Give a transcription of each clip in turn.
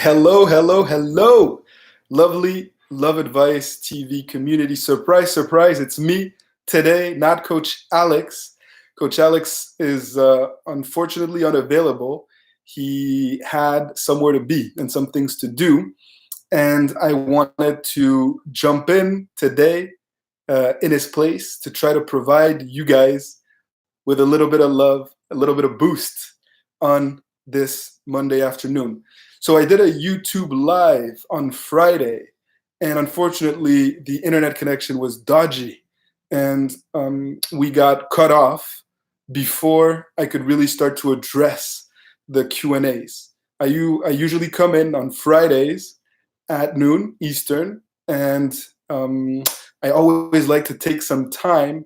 Hello, hello, hello. Lovely Love Advice TV community. Surprise, surprise, it's me today, not Coach Alex. Coach Alex is unfortunately unavailable. He had somewhere to be and some things to do. And I wanted to jump in today in his place to try to provide you guys with a little bit of love, a little bit of boost on this Monday afternoon. So I did a YouTube live on Friday, and unfortunately, the internet connection was dodgy, and we got cut off before I could really start to address the Q&As. I usually come in on Fridays at noon Eastern, and I always like to take some time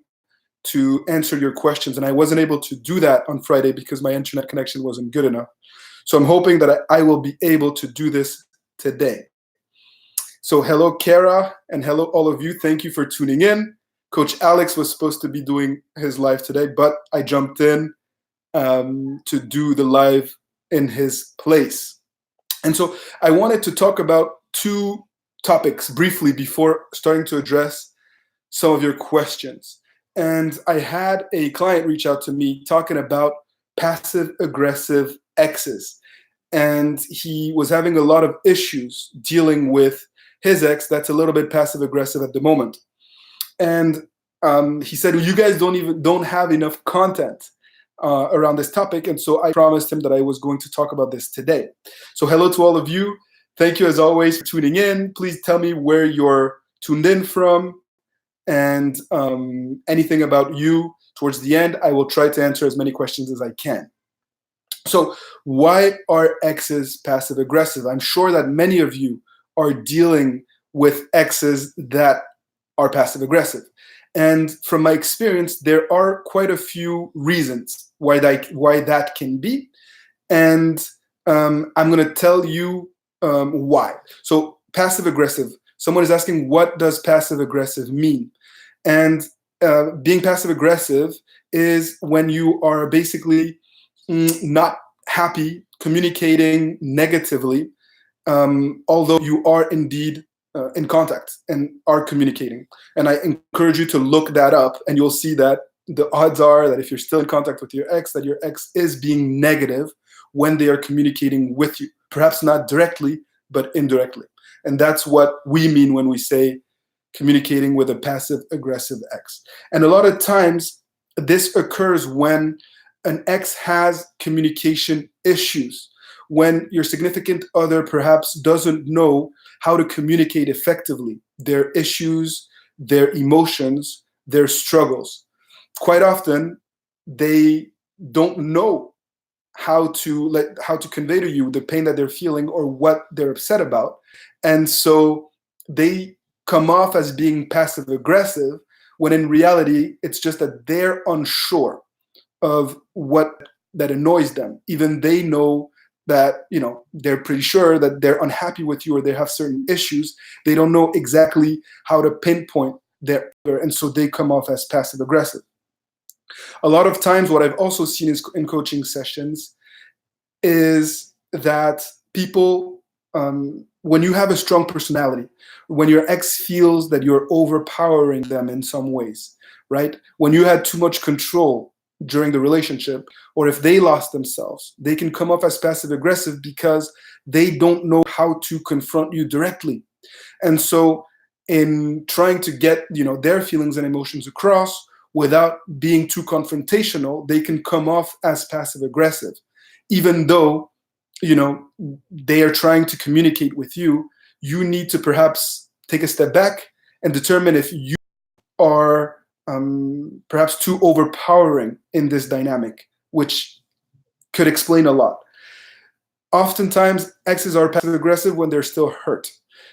to answer your questions. And I wasn't able to do that on Friday because my internet connection wasn't good enough. So I'm hoping that I will be able to do this today. So hello, Kara, and hello, all of you. Thank you for tuning in. Coach Alex was supposed to be doing his live today, but I jumped in to do the live in his place. And so I wanted to talk about two topics briefly before starting to address some of your questions. And I had a client reach out to me talking about passive aggressive exes. And he was having a lot of issues dealing with his ex that's a little bit passive aggressive at the moment. And he said, well, you guys don't have enough content around this topic. And so I promised him that I was going to talk about this today. So hello to all of you. Thank you as always for tuning in. Please tell me where you're tuned in from, and anything about you towards the end. I will try to answer as many questions as I can. So why are exes passive aggressive? I'm sure that many of you are dealing with exes that are passive aggressive. And from my experience, there are quite a few reasons why that can be. And I'm going to tell you why. So passive aggressive. Someone is asking, what does passive aggressive mean? And being passive aggressive is when you are basically not happy, communicating negatively, although you are indeed in contact and are communicating. And I encourage you to look that up, and you'll see that the odds are that if you're still in contact with your ex, that your ex is being negative when they are communicating with you. Perhaps not directly, but indirectly. And that's what we mean when we say communicating with a passive aggressive ex. And a lot of times this occurs when an ex has communication issues, when your significant other perhaps doesn't know how to communicate effectively their issues, their emotions, their struggles. Quite often they don't know how to convey to you the pain that they're feeling or what they're upset about. And so they come off as being passive aggressive when in reality it's just that they're unsure of what that annoys them. Even they know that, they're pretty sure that they're unhappy with you or they have certain issues. They don't know exactly how to pinpoint their anger, and so they come off as passive aggressive. A lot of times what I've also seen in coaching sessions is that people, when you have a strong personality, when your ex feels that you're overpowering them in some ways, right? When you had too much control during the relationship, or if they lost themselves, they can come off as passive aggressive because they don't know how to confront you directly. And so in trying to get, their feelings and emotions across without being too confrontational, they can come off as passive aggressive, even though they are trying to communicate with you. You need to perhaps take a step back and determine if you are perhaps too overpowering in this dynamic, which could explain a lot. Oftentimes, exes are passive aggressive when they're still hurt.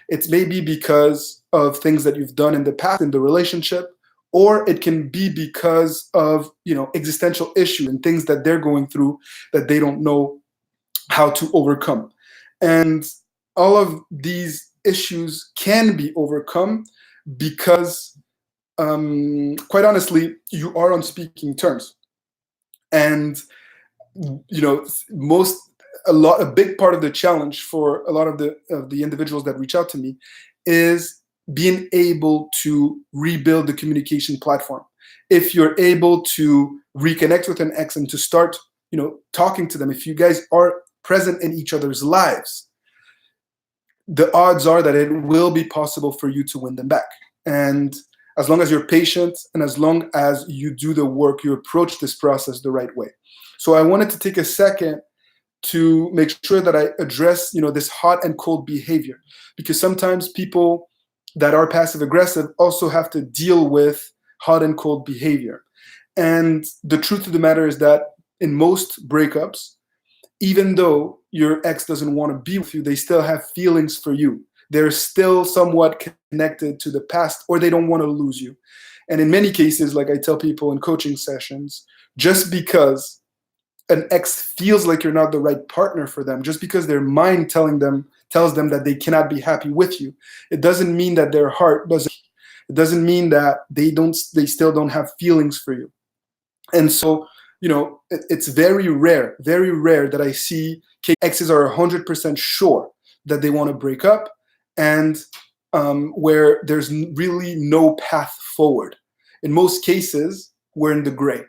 It's maybe because of things that you've done in the past in the relationship, or it can be because of existential issues and things that they're going through that they don't know how to overcome. And all of these issues can be overcome because, quite honestly, you are on speaking terms. And most a big part of the challenge for a lot of the individuals that reach out to me is being able to rebuild the communication platform. If you're able to reconnect with an ex and to start, talking to them, if you guys are present in each other's lives, the odds are that it will be possible for you to win them back. And as long as you're patient and as long as you do the work, you approach this process the right way. So I wanted to take a second to make sure that I address, this hot and cold behavior, because sometimes people that are passive aggressive also have to deal with hot and cold behavior. And the truth of the matter is that in most breakups, even though your ex doesn't want to be with you, they still have feelings for you. They're still somewhat connected to the past, or they don't want to lose you. And in many cases, like I tell people in coaching sessions, just because an ex feels like you're not the right partner for them, just because their mind tells them that they cannot be happy with you, it doesn't mean that their heart doesn't. It doesn't mean that they still don't have feelings for you. And so, it's very rare that I see exes are 100% sure that they want to break up, and where there's really no path forward. In most cases, we're in the gray.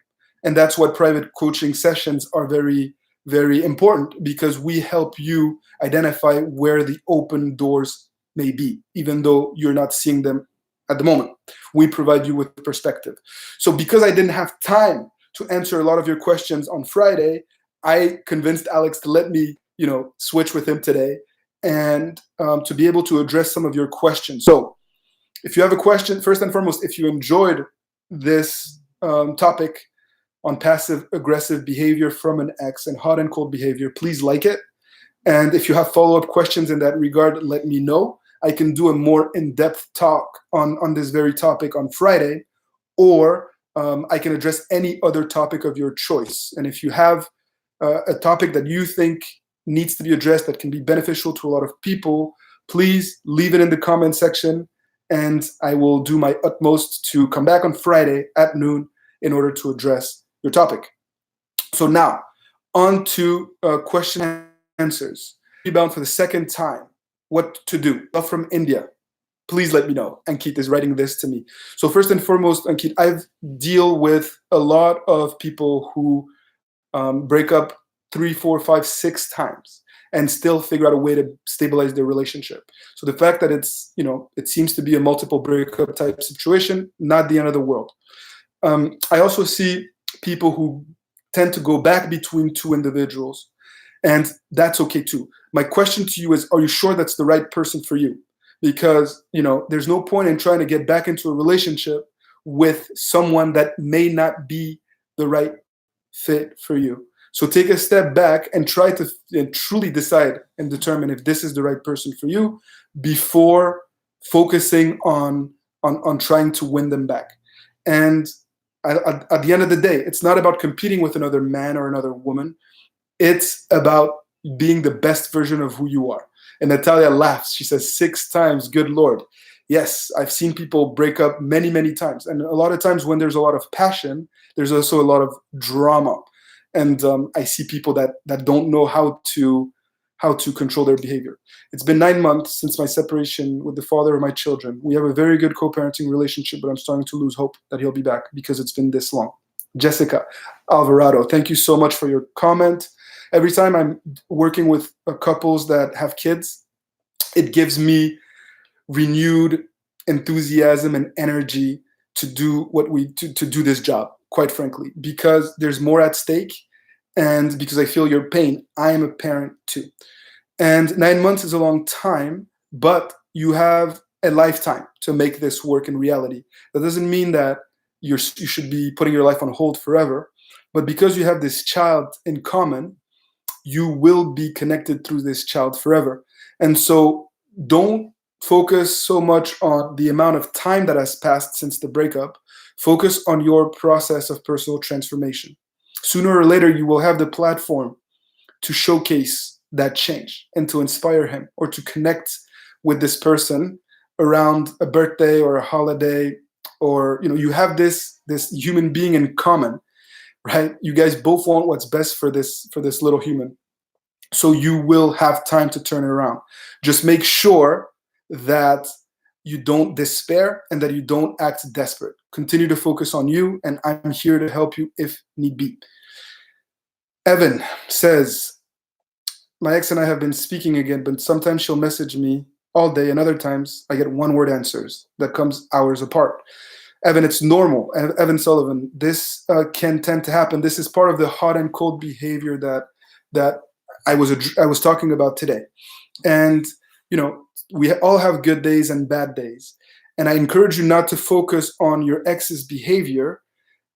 And that's what private coaching sessions are very, very important, because we help you identify where the open doors may be, even though you're not seeing them at the moment. We provide you with perspective. So because I didn't have time to answer a lot of your questions on Friday, I convinced Alex to let me, switch with him today and to be able to address some of your questions. So if you have a question, first and foremost, if you enjoyed this topic on passive aggressive behavior from an ex and hot and cold behavior, please like it. And if you have follow-up questions in that regard, let me know. I can do a more in-depth talk on this very topic on Friday, or I can address any other topic of your choice. And if you have a topic that you think needs to be addressed that can be beneficial to a lot of people, please leave it in the comment section, and I will do my utmost to come back on Friday at noon in order to address your topic. So now, on to question and answers. Rebound for the second time. What to do? Love from India. Please let me know. Ankit is writing this to me. So first and foremost, Ankit, I deal with a lot of people who break up 3, 4, 5, 6 times and still figure out a way to stabilize their relationship. So the fact that it seems to be a multiple breakup type situation, not the end of the world. I also see people who tend to go back between 2 individuals, and that's okay too. My question to you is, are you sure that's the right person for you? Because, there's no point in trying to get back into a relationship with someone that may not be the right fit for you. So take a step back and try to truly decide and determine if this is the right person for you before focusing on trying to win them back. And at the end of the day, it's not about competing with another man or another woman. It's about being the best version of who you are. And Natalia laughs. She says 6 times, good Lord. Yes, I've seen people break up many, many times. And a lot of times when there's a lot of passion, there's also a lot of drama. And I see people that don't know how to control their behavior. It's been 9 months since my separation with the father of my children. We have a very good co-parenting relationship, but I'm starting to lose hope that he'll be back because it's been this long. Jessica Alvarado, thank you so much for your comment. Every time I'm working with couples that have kids, it gives me renewed enthusiasm and energy to do to do this job, quite frankly, because there's more at stake, and because I feel your pain. I am a parent too. And 9 months is a long time, but you have a lifetime to make this work in reality. That doesn't mean that you should be putting your life on hold forever, but because you have this child in common, you will be connected through this child forever. And so don't focus so much on the amount of time that has passed since the breakup. Focus on your process of personal transformation. Sooner or later, you will have the platform to showcase that change and to inspire him, or to connect with this person around a birthday or a holiday, or you have this human being in common, right? You guys both want what's best for this little human. So you will have time to turn it around. Just make sure that you don't despair and that you don't act desperate. Continue to focus on you, and I'm here to help you if need be. Evan says, my ex and I have been speaking again, but sometimes she'll message me all day, and other times I get one word answers that comes hours apart. Evan, it's normal. Evan Sullivan, this can tend to happen. This is part of the hot and cold behavior that I was talking about today. And we all have good days and bad days. And I encourage you not to focus on your ex's behavior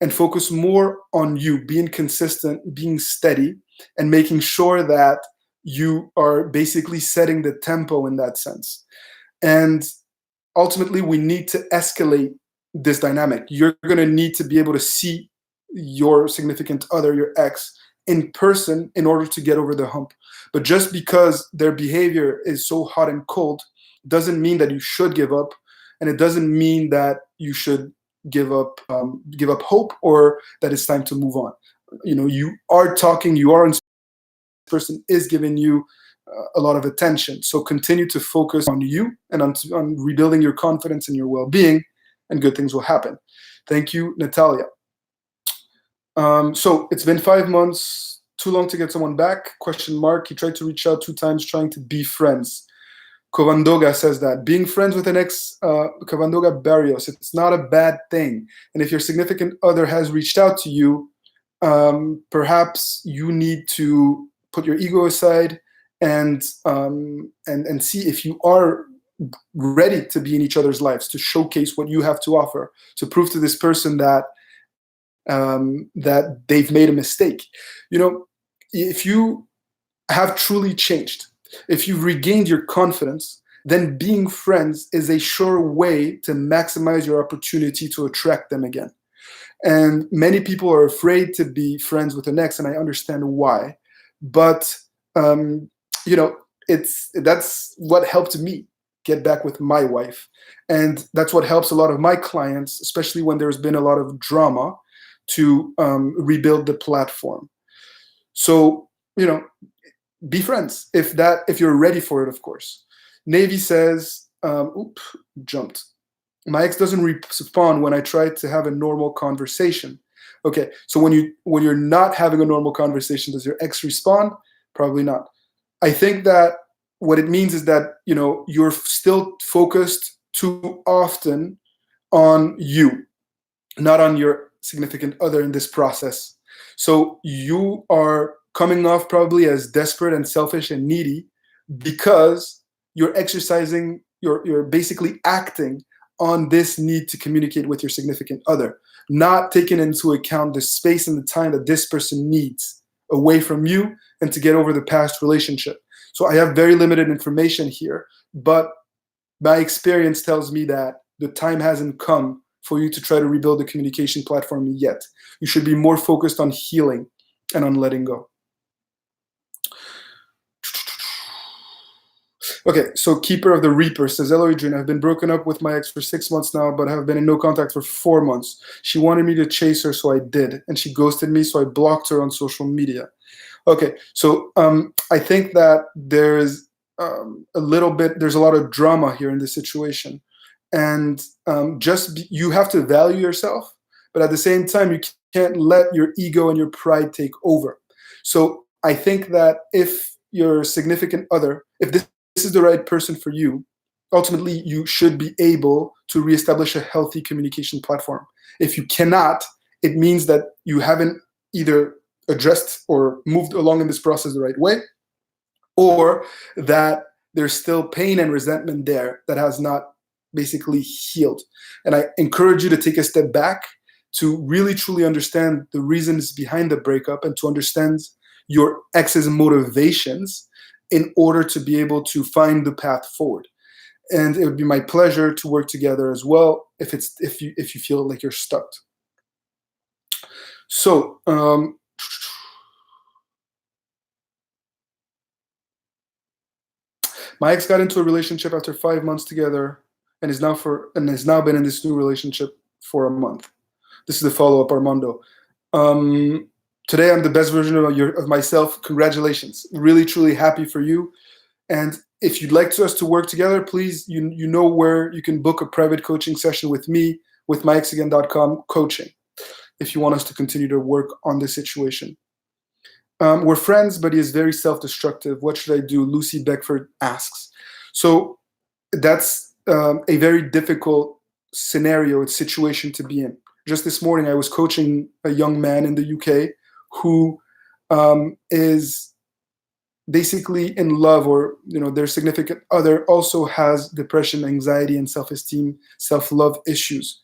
and focus more on you being consistent, being steady, and making sure that you are basically setting the tempo in that sense. And ultimately, we need to escalate this dynamic. You're going to need to be able to see your significant other, your ex, in person in order to get over the hump. But just because their behavior is so hot and cold doesn't mean that you should give up, and it doesn't mean that you should give up hope, or that it's time to move on. You are talking, you are inspired, this person is giving you a lot of attention. So continue to focus on you and on rebuilding your confidence and your well-being, and good things will happen. Thank you, Natalia. So it's been 5 months, too long to get someone back? Question mark. He tried to reach out 2 times trying to be friends. Covandoga says that being friends with an ex, Covandoga Barrios, it's not a bad thing. And if your significant other has reached out to you, perhaps you need to put your ego aside and see if you are ready to be in each other's lives, to showcase what you have to offer, to prove to this person that they've made a mistake. If you have truly changed, if you've regained your confidence, then being friends is a sure way to maximize your opportunity to attract them again. And many people are afraid to be friends with an ex, and I understand why. But that's what helped me get back with my wife, and that's what helps a lot of my clients, especially when there's been a lot of drama, to rebuild the platform. So be friends if you're ready for it, of course. Navy says, jumped. My ex doesn't respond when I try to have a normal conversation. Okay, so when you're not having a normal conversation, does your ex respond? Probably not. I think that what it means is that you're still focused too often on you, not on your significant other in this process. So you are coming off probably as desperate and selfish and needy because you're you're basically acting on this need to communicate with your significant other, not taking into account the space and the time that this person needs away from you and to get over the past relationship. So I have very limited information here, but my experience tells me that the time hasn't come for you to try to rebuild the communication platform yet. You should be more focused on healing and on letting go. Okay, so Keeper of the Reaper says, hello, Adrian. I've been broken up with my ex for 6 months now, but have been in no contact for 4 months. She wanted me to chase her, so I did. And she ghosted me, so I blocked her on social media. Okay, so I think that there's there's a lot of drama here in this situation. And you have to value yourself, but at the same time, you can't let your ego and your pride take over. So I think that if your significant other, if this is the right person for you, ultimately you should be able to reestablish a healthy communication platform. If you cannot, it means that you haven't either addressed or moved along in this process the right way, or that there's still pain and resentment there that has not basically healed. And I encourage you to take a step back to really truly understand the reasons behind the breakup and to understand your ex's motivations in order to be able to find the path forward. And it would be my pleasure to work together as well if you feel like you're stuck. So my ex got into a relationship after 5 months together and has now been in this new relationship for a month. This is the follow-up, Armando. today I'm the best version of myself. Congratulations. Really, truly happy for you. And if you'd like us to work together, please, you know where you can book a private coaching session with me, with myxagain.com coaching, if you want us to continue to work on this situation. We're friends, but he is very self-destructive. What should I do? Lucy Beckford asks. So that's a very difficult scenario, situation to be in. Just this morning, I was coaching a young man in the UK who is basically in love, or their significant other also has depression, anxiety, and self-esteem, self-love issues.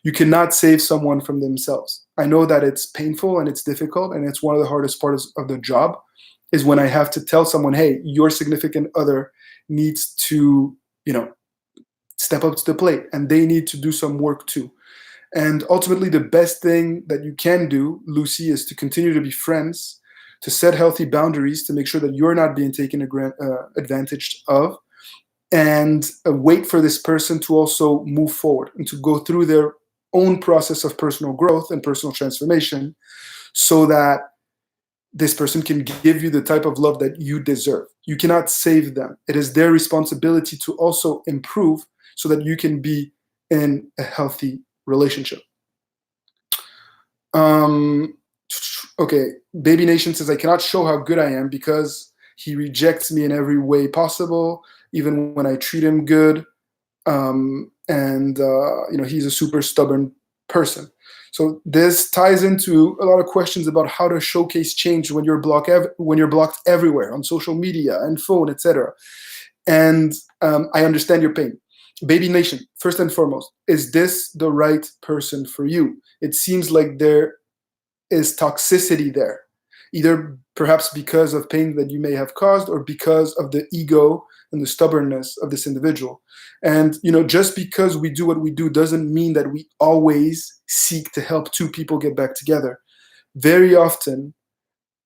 You cannot save someone from themselves. I know that it's painful and it's difficult, and it's one of the hardest parts of the job, is when I have to tell someone, hey, your significant other needs to step up to the plate, and they need to do some work too. And ultimately, the best thing that you can do, Lucy, is to continue to be friends, to set healthy boundaries, to make sure that you're not being taken advantage of, and wait for this person to also move forward and to go through their own process of personal growth and personal transformation, so that this person can give you the type of love that you deserve. You cannot save them. It is their responsibility to also improve so that you can be in a healthy relationship. Okay, Baby Nation says, I cannot show how good I am because he rejects me in every way possible, even when I treat him good. He's a super stubborn person. So this ties into a lot of questions about how to showcase change when you're blocked everywhere on social media and phone, etc. And I understand your pain. Baby Nation, first and foremost, is this the right person for you? It seems like there is toxicity there, either perhaps because of pain that you may have caused, or because of the ego and the stubbornness of this individual. And just because we do what we do doesn't mean that we always seek to help two people get back together. Very often,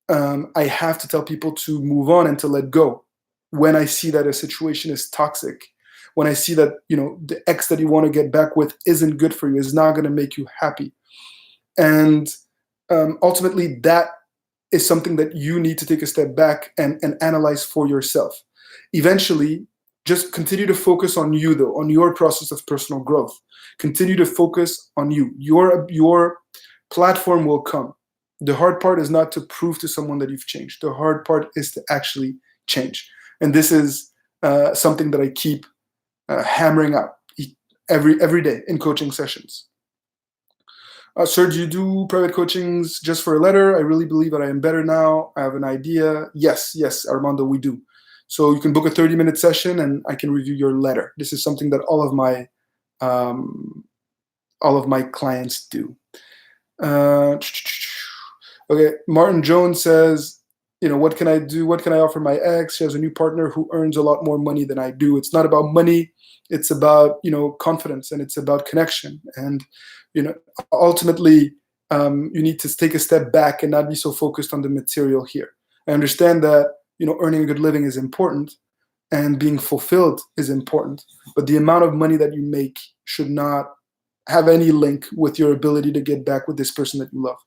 I have to tell people to move on and to let go when I see that a situation is toxic, when I see that the ex that you want to get back with isn't good for you, is not going to make you happy. And ultimately, that is something that you need to take a step back and analyze for yourself. Eventually, just continue to focus on you, though, on your process of personal growth. Continue to focus on you. Your platform will come. The hard part is not to prove to someone that you've changed. The hard part is to actually change. And this is something that I keep hammering out every day in coaching sessions. Sir, do you do private coachings just for a letter? I really believe that I am better now. I have an idea. Yes, Armando, we do. So you can book a 30-minute session and I can review your letter. This is something that all of my clients do. Okay, Martin Jones says, what can I do? What can I offer my ex? She has a new partner who earns a lot more money than I do. It's not about money. It's about, confidence, and it's about connection. And, ultimately, you need to take a step back and not be so focused on the material here. I understand that, earning a good living is important and being fulfilled is important, but the amount of money that you make should not have any link with your ability to get back with this person that you love.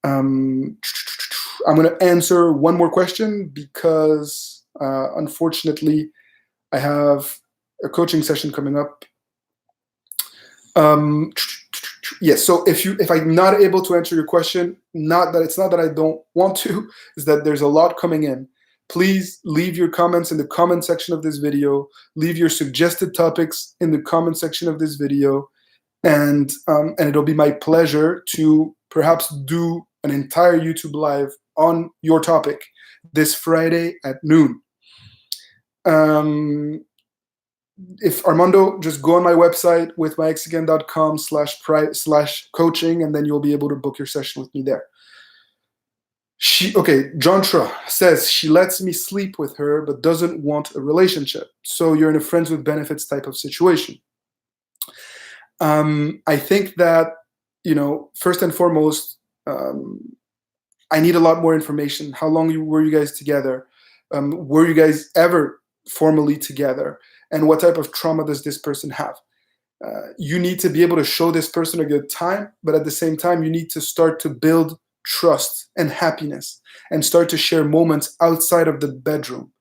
I'm going to answer one more question because, unfortunately, I have a coaching session coming up. Yes, so if I'm not able to answer your question, it's not that I don't want to, is that there's a lot coming in. Please leave your comments in the comment section of this video. Leave your suggested topics in the comment section of this video, and it'll be my pleasure to perhaps do an entire YouTube live on your topic this Friday at noon. If Armando, just go on my website with myxagain.com/coaching, and then you'll be able to book your session with me there. John Tra says she lets me sleep with her but doesn't want a relationship. So you're in a friends with benefits type of situation. I think that, first and foremost, I need a lot more information. How long were you guys together? Were you guys ever formally together? And what type of trauma does this person have? You need to be able to show this person a good time, but at the same time, you need to start to build trust, and happiness, and start to share moments outside of the bedroom.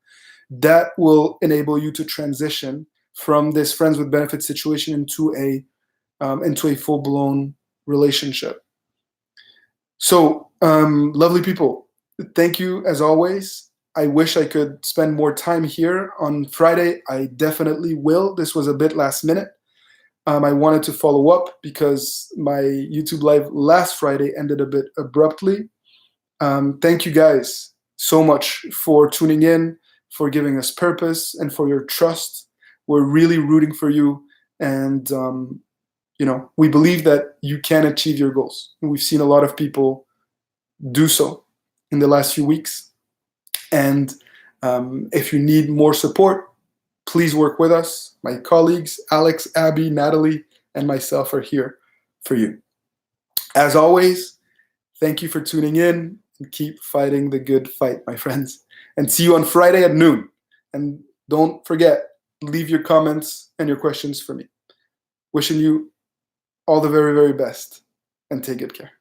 That will enable you to transition from this friends with benefits situation into a full-blown relationship. So, lovely people, thank you as always. I wish I could spend more time here on Friday. I definitely will. This was a bit last minute. I wanted to follow up because my YouTube live last Friday ended a bit abruptly. Thank you guys so much for tuning in, for giving us purpose, and for your trust. We're really rooting for you, and we believe that you can achieve your goals. We've seen a lot of people do so in the last few weeks. And if you need more support, please work with us. My colleagues, Alex, Abby, Natalie, and myself are here for you. As always, thank you for tuning in, and keep fighting the good fight, my friends. And see you on Friday at noon. And don't forget, leave your comments and your questions for me. Wishing you all the very, very best, and take good care.